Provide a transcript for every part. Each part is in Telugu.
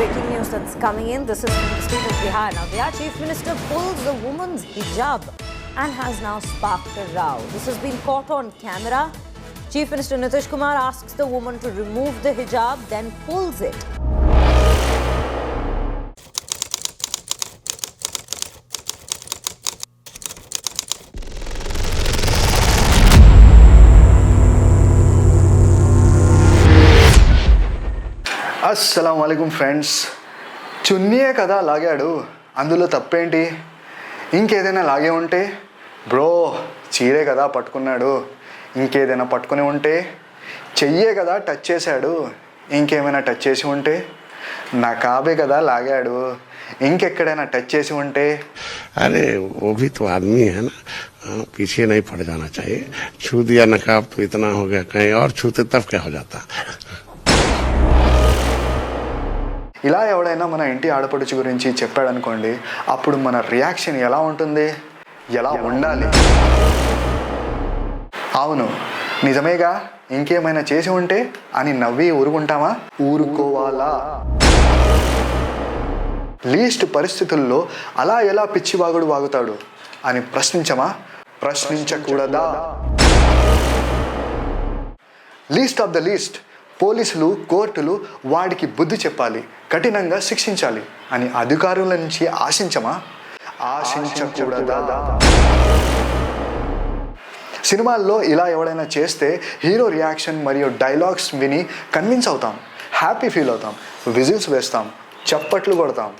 breaking news that's coming in. This is from the state of Bihar. Now, Bihar Chief Minister pulls the woman's hijab and has now sparked a row. This has been caught on camera. Chief Minister Nitish Kumar asks the woman to remove the hijab, then pulls it. అస్సలాముఅలైకుం ఫ్రెండ్స్. చున్నీయే కదా లాగాడు, అందులో తప్పేంటి? ఇంకేదైనా లాగే ఉంటే బ్రో చీరే కదా పట్టుకున్నాడు, ఇంకేదైనా పట్టుకుని ఉంటే చెయ్యే కదా టచ్ చేశాడు, ఇంకేమైనా టచ్ చేసి ఉంటే నకాబే కదా లాగాడు, ఇంకెక్కడైనా టచ్ చేసి ఉంటే अरे वो भी तो आदमी है ना, पीछे नहीं पड़ जाना चाहिए. छू दिया नकाब तो इतना हो गया, कहीं और छूते तब क्या हो जाता. ఇలా ఎవడైనా మన ఇంటి ఆడపడుచు గురించి చెప్పాడనుకోండి, అప్పుడు మన రియాక్షన్ ఎలా ఉంటుంది, ఎలా ఉండాలి? అవును నిజమేగా, ఇంకేమైనా చేసి ఉంటే అని నవ్వి ఊరుకుంటామా? ఊరుకోవాలా? లీస్ట్ పరిస్థితుల్లో అలా ఎలా పిచ్చివాగుడు వాగుతాడు అని ప్రశ్నించమా? ప్రశ్నించకూడదా? లీస్ట్ ఆఫ్ ద లీస్ట్ పోలీసులు, కోర్టులు వాడికి బుద్ధి చెప్పాలి, కఠినంగా శిక్షించాలి అని అధికారుల నుంచి ఆశించమా? ఆశించకూడదా? సినిమాల్లో ఇలా ఎవడైనా చేస్తే హీరో రియాక్షన్ మరియు డైలాగ్స్ విని కన్విన్స్ అవుతాం, హ్యాపీ ఫీల్ అవుతాం, విజిల్స్ వేస్తాం, చప్పట్లు కొడతాం.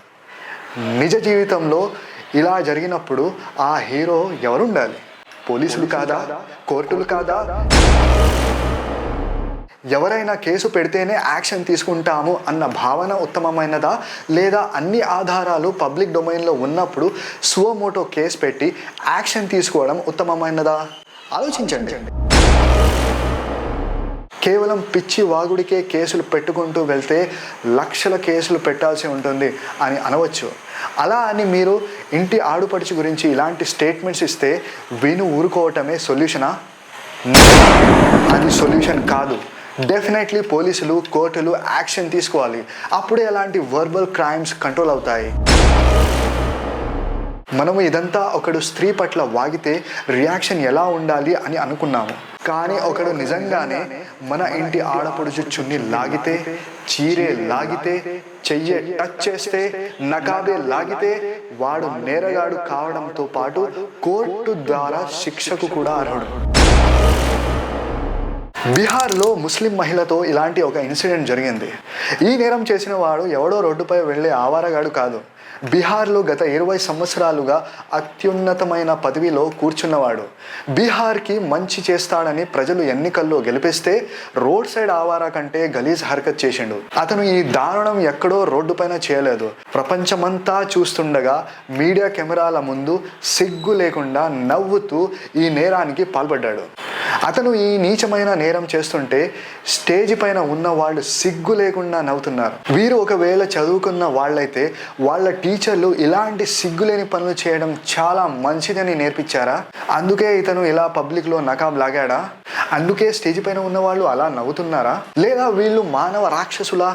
నిజ జీవితంలో ఇలా జరిగినప్పుడు ఆ హీరో ఎవరుండాలి? పోలీసులు కాదా? కోర్టులు కాదా? ఎవరైనా కేసు పెడితేనే యాక్షన్ తీసుకుంటాము అన్న భావన ఉత్తమమైనదా, లేదా అన్ని ఆధారాలు పబ్లిక్ డొమైన్లో ఉన్నప్పుడు సువమోటో కేసు పెట్టి యాక్షన్ తీసుకోవడం ఉత్తమమైనదా? ఆలోచించండి. కేవలం పిచ్చి వాగుడికే కేసులు పెట్టుకుంటూ వెళ్తే లక్షల కేసులు పెట్టాల్సి ఉంటుంది అని అనవచ్చు. అలా అని మీరు ఇంటి ఆడుపడుచు గురించి ఇలాంటి స్టేట్మెంట్స్ ఇస్తే విను ఊరుకోవటమే సొల్యూషనా? అది సొల్యూషన్ కాదు. డెఫినెట్లీ పోలీసులు, కోర్టులు యాక్షన్ తీసుకోవాలి. అప్పుడే అలాంటి వర్బల్ క్రైమ్స్ కంట్రోల్ అవుతాయి. మనము ఇదంతా ఒకడు స్త్రీ పట్ల వాగితే రియాక్షన్ ఎలా ఉండాలి అని అనుకున్నాము. కానీ ఒకడు నిజంగానే మన ఇంటి ఆడపడుచు చున్ని లాగితే, చీరే లాగితే, చెయ్యే టచ్ చేస్తే, నకాబే లాగితే వాడు నేరగాడు కావడంతో పాటు కోర్టు ద్వారా శిక్షకు కూడా అర్హుడు. బీహార్లో ముస్లిం మహిళతో ఇలాంటి ఒక ఇన్సిడెంట్ జరిగింది. ఈ నేరం చేసిన వాడు ఎవడో రోడ్డుపై వెళ్ళే ఆవారగాడు కాదు. బీహార్లో గత 20 సంవత్సరాలుగా అత్యున్నతమైన పదవిలో కూర్చున్నవాడు. బీహార్కి మంచి చేస్తాడని ప్రజలు ఎన్నికల్లో గెలిపిస్తే రోడ్ సైడ్ ఆవారా కంటే గలీజ్ హర్కత్ చేసిండు. అతను ఈ దారుణం ఎక్కడో రోడ్డుపైన చేయలేదు. ప్రపంచమంతా చూస్తుండగా మీడియా కెమెరాల ముందు సిగ్గు లేకుండా నవ్వుతూ ఈ నేరానికి పాల్పడ్డాడు. అతను ఈ నీచమైన నేరం చేస్తుంటే స్టేజ్ పైన ఉన్న వాళ్ళు సిగ్గు లేకుండా నవ్వుతున్నారు. వీరు ఒకవేళ చదువుకున్న వాళ్ళైతే వాళ్ళ టీచర్లు ఇలాంటి సిగ్గులేని పనులు చేయడం చాలా మంచిదని నేర్పించారా? అందుకే ఇతను ఇలా పబ్లిక్లో నకాబ్ లాగాడా? అందుకే స్టేజ్ పైన ఉన్న వాళ్ళు అలా నవ్వుతున్నారా? లేదా వీళ్ళు మానవ రాక్షసులా?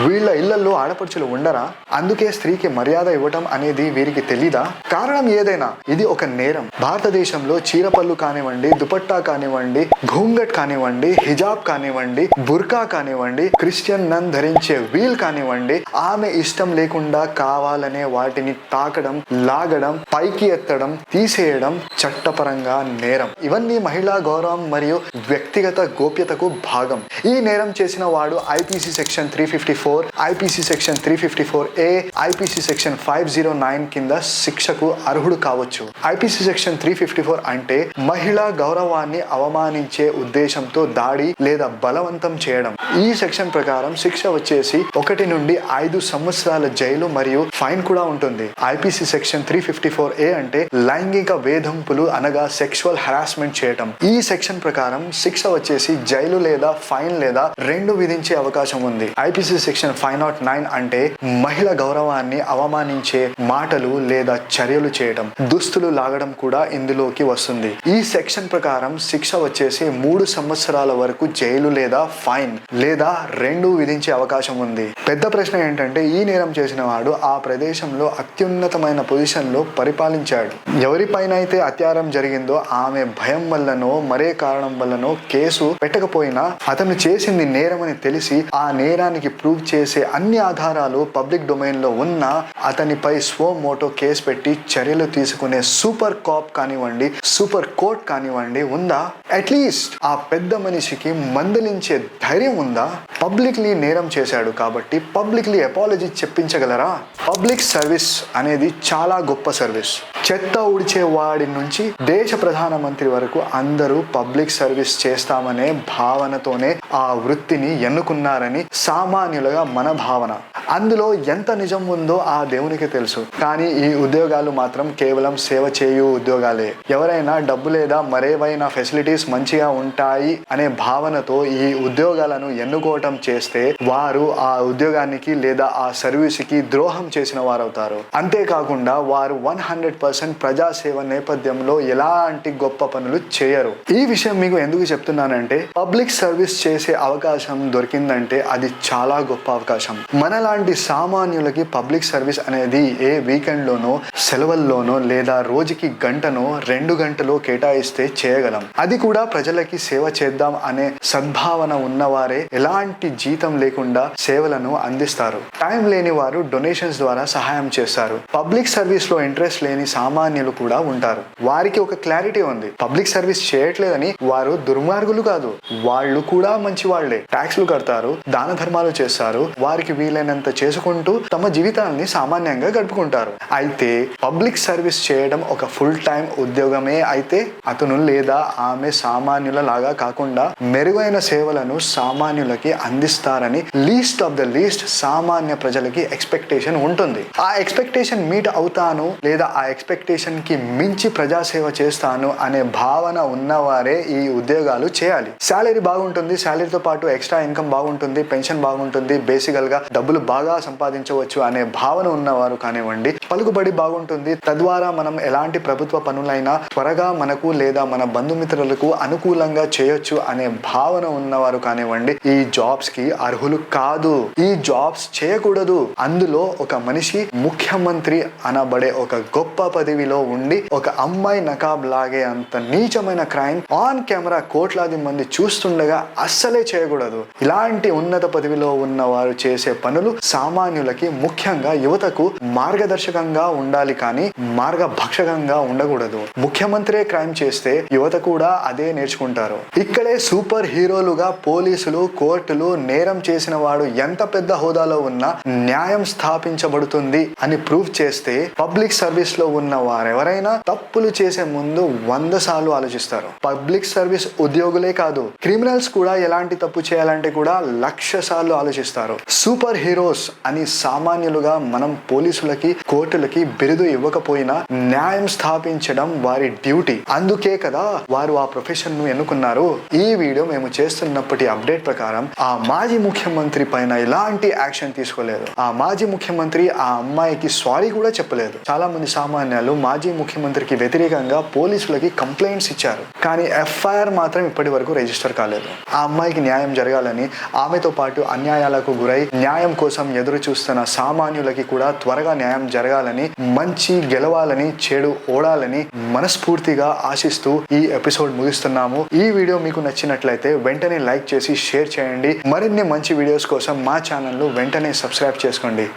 వీళ్ళ ఇళ్లలో ఆడపడుచులు ఉండరా? అందుకే స్త్రీకి మర్యాద ఇవ్వటం అనేది వీరికి తెలీదా? కారణం ఏదైనా ఇది ఒక నేరం. భారతదేశంలో చీరపల్లు కానివ్వండి, దుపట్టా కానివ్వండి, ఘూంగట్ కానివ్వండి, హిజాబ్ కానివ్వండి, బుర్కా కానివ్వండి, క్రిస్టియన్ నన్ ధరించే వీల్ కానివ్వండి, ఆమె ఇష్టం లేకుండా కావాలనే వాటిని తాకడం, లాగడం, పైకి ఎత్తడం, తీసేయడం చట్టపరంగా నేరం. ఇవన్నీ మహిళా గౌరవం మరియు వ్యక్తిగత గోప్యతకు భాగం. ఈ నేరం చేసిన వాడు IPC section 354, IPC section 354A, IPC section 509 కింద శిక్షకు అర్హుడు కావచ్చు. ఐపీసీ సెక్షన్ 354 అంటే మహిళా గౌరవాన్ని అవమానించే ఉద్దేశంతో దాడి లేదా బలవంతం చేయడం. ఈ సెక్షన్ ప్రకారం శిక్ష వచ్చేసి 1 నుండి 5 సంవత్సరాల జైలు మరియు ఫైన్ కూడా ఉంటుంది. ఐపీసీ సెక్షన్ 354A అంటే లైంగిక వేధింపులు అనగా సెక్షువల్ హరాస్మెంట్ చేయటం. ఈ సెక్షన్ ప్రకారం శిక్ష వచ్చేసి జైలు లేదా ఫైన్ లేదా 2 విధించే అవకాశం ఉంది. ఐపీసీ సెక్షన్ 509 అంటే మహిళ గౌరవాన్ని అవమానించే మాటలు లేదా చర్యలు చేయడం, దుస్తులు లాగడం కూడా ఇందులోకి వస్తుంది. ఈ సెక్షన్ ప్రకారం శిక్ష వచ్చేసి 3 సంవత్సరాల వరకు జైలు లేదా ఫైన్ లేదా 2 విధించే అవకాశం ఉంది. పెద్ద ప్రశ్న ఏంటంటే ఈ నేరం చేసిన వాడు ఆ ప్రదేశంలో అత్యున్నతమైన పొజిషన్ లో పరిపాలించాడు. ఎవరిపైన అయితే అత్యాచారం జరిగిందో ఆమె భయం వల్లనో మరే కారణం వల్లనో కేసు పెట్టకపోయినా అతను చేసింది నేరమని తెలిసి ఆ నేరానికి ప్రూవ్ చేసే అన్ని ఆధారాలు పబ్లిక్ డొమైన్ లో ఉన్నా అతనిపై స్వోమోటో కేసు పెట్టి చర్యలు తీసుకునే సూపర్ కాప్ కానివ్వండి, సూపర్ కోర్ట్ కానివ్వండి ఉందా? అట్లీస్ట్ ఆ పెద్ద మనిషికి మందలించే ధైర్యం ఉందా? పబ్లిక్లీ నేరం చేశాడు కాబట్టి పబ్లిక్లీ అపాలజీ చెప్పించగలరా? పబ్లిక్ సర్వీస్ అనేది చాలా గొప్ప సర్వీస్. చెత్త ఊడ్చే వాడి నుంచి దేశ ప్రధానమంత్రి వరకు అందరూ పబ్లిక్ సర్వీస్ చేస్తామనే భావనతోనే ఆ వృత్తిని ఎన్నుకున్నారని సామాన్యులుగా మన భావన. అందులో ఎంత నిజం ఉందో ఆ దేవునికి తెలుసు. కానీ ఈ ఉద్యోగాలు మాత్రం కేవలం సేవ చేయు ఉద్యోగాలే. ఎవరైనా డబ్బు లేదా మరేవైనా ఫెసిలిటీస్ మంచిగా ఉంటాయి అనే భావనతో ఈ ఉద్యోగాలను ఎన్నుకోవటం చేస్తే వారు ఆ ఉద్యోగానికి లేదా ఆ సర్వీస్కి ద్రోహం చేసిన వారవుతారు. అంతేకాకుండా వారు 100% ప్రజాసేవ నేపథ్యంలో ఎలాంటి గొప్ప పనులు చేయరు. ఈ విషయం మీకు ఎందుకు చెప్తున్నానంటే పబ్లిక్ సర్వీస్ చేసే అవకాశం దొరికిందంటే అది చాలా గొప్ప అవకాశం. మనలాంటి సామాన్యులకి పబ్లిక్ సర్వీస్ అనేది ఏ వీకెండ్ లోనో సెలవుల్లోనో లేదా రోజుకి గంటనో 2 గంటలో కేటాయిస్తే చేయగలం. అది కూడా ప్రజలకి సేవ చేద్దాం అనే సద్భావన ఉన్నవారే ఎలాంటి జీతం లేకుండా సేవలను అందిస్తారు. టైం లేని వారు డొనేషన్స్ ద్వారా సహాయం చేస్తారు. పబ్లిక్ సర్వీస్ లో ఇంట్రెస్ట్ లేని సామాన్యులు కూడా ఉంటారు. వారికి ఒక క్లారిటీ ఉంది, పబ్లిక్ సర్వీస్ చేయట్లేదని వారు దుర్మార్గులు కాదు, వాళ్ళు కూడా మంచి వాళ్లే. ట్యాక్స్లు కడతారు, దాన ధర్మాలు చేస్తారు, వారికి వీలైనంత చేసుకుంటూ తమ జీవితాన్ని సామాన్యంగా గడుపుకుంటారు. అయితే పబ్లిక్ సర్వీస్ చేయడం ఒక ఫుల్ టైం ఉద్యోగమే అయితే అతను లేదా ఆమె సామాన్యుల లాగా కాకుండా మెరుగైన సేవలను సామాన్యులకి అందిస్తారని లీస్ట్ ఆఫ్ ద లీస్ట్ సామాన్య ప్రజలకి ఎక్స్పెక్టేషన్ ఉంటుంది. ఆ ఎక్స్పెక్టేషన్ మీట్ అవుతాను లేదా ఆ ఎక్స్పెక్టేషన్ కి మించి ప్రజాసేవ చేస్తాను అనే భావన ఉన్నవారే ఈ ఉద్యోగాలు చేయాలి. శాలరీ బాగుంటుంది, శాలరీతో పాటు ఎక్స్ట్రా ఇన్కమ్ బాగుంటుంది, పెన్షన్ బాగుంటుంది, బేసికల్ గా డబ్బులు బాగా సంపాదించవచ్చు అనే భావన ఉన్నవారు కానివ్వండి, పలుకుబడి బాగుంటుంది, తద్వారా మనం ఎలాంటి ప్రభుత్వ పనులైనా త్వరగా మనకు లేదా మన బంధుమిత్రులకు అనుకూలంగా చేయొచ్చు అనే భావన ఉన్నవారు కానివ్వండి, ఈ జాబ్స్ కి అర్హులు కాదు. ఈ జాబ్స్ చేయకూడదు. అందులో ఒక మనిషి ముఖ్యమంత్రి అనబడే ఒక గొప్ప పదవిలో ఉండి ఒక అమ్మాయి నకాబ్ లాగే అంత నీచమైన క్రైమ్ ఆన్ కెమెరా కోట్లాది మంది చూస్తుండగా అస్సలే చేయకూడదు. ఇలాంటి ఉన్నత పదవిలో ఉన్న వారు చేసే పనులు సామాన్యులకి, ముఖ్యంగా యువతకు మార్గదర్శకంగా ఉండాలి కానీ మార్గభక్షకంగా ఉండకూడదు. ముఖ్యమంత్రి క్రైమ్ చేస్తే యువత కూడా అదే నేర్చుకుంటారు. ఇక్కడే సూపర్ హీరోలుగా పోలీసులు, కోర్టులు నేరం చేసిన వాడు ఎంత పెద్ద హోదాలో ఉన్నా న్యాయం స్థాపించబడుతుంది అని ప్రూవ్ చేస్తే పబ్లిక్ సర్వీస్ లో ఉన్న వారెవరైనా తప్పులు చేసే ముందు 100 సార్లు ఆలోచిస్తారు. పబ్లిక్ సర్వీస్ ఉద్యోగులే కాదు, క్రిమినల్స్ కూడా ఎలాంటి తప్పు చేయాలంటే కూడా 1,00,000 సార్లు ఆలోచిస్తారు. సూపర్ హీరోస్ అని సామాన్యులుగా మనం పోలీసులకి, కోర్టులకి బిరుదు ఇవ్వకపోయినా న్యాయం స్థాపించడం వారి డ్యూటీ. అందుకే కదా వారు ఆ ప్రొఫెషన్ ను ఎన్నుకున్నారు. ఈ వీడియో మేము చేస్తున్నప్పటి అప్డేట్ ప్రకారం ఆ మాజీ ముఖ్యమంత్రి పైన ఎలాంటి యాక్షన్ తీసుకోలేదు. ఆ మాజీ ముఖ్యమంత్రి ఆ అమ్మాయికి సారీ కూడా చెప్పలేదు. చాలా మంది సామాన్యాలు మాజీ ముఖ్యమంత్రికి వ్యతిరేకంగా పోలీసులకి కంప్లైంట్స్ ఇచ్చారు, కానీ ఎఫ్ఐఆర్ మాత్రం ఇప్పటి వరకు రిజిస్టర్ కాలేదు. ఆ అమ్మాయికి న్యాయం జరగాలని, ఆమెతో పాటు అన్యాయాలకు గురై న్యాయం కోసం ఎదురు చూస్తున్న సామాన్యులకి కూడా త్వరగా న్యాయం జరగాలని, మంచి గెలవాలని, చెడు ఓడాలని మనస్ఫూర్తిగా ఆశిస్తూ ఈ ఎపిసోడ్ ముగిస్తున్నాము. ఈ వీడియో మీకు నచ్చినట్లయితే వెంటనే లైక్ చేసి షేర్ చేయండి. మరిన్ని మంచి వీడియోస్ కోసం మా ఛానల్ను వెంటనే సబ్స్క్రైబ్ చేసుకోండి.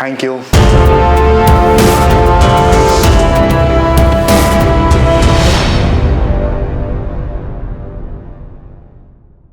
Thank you.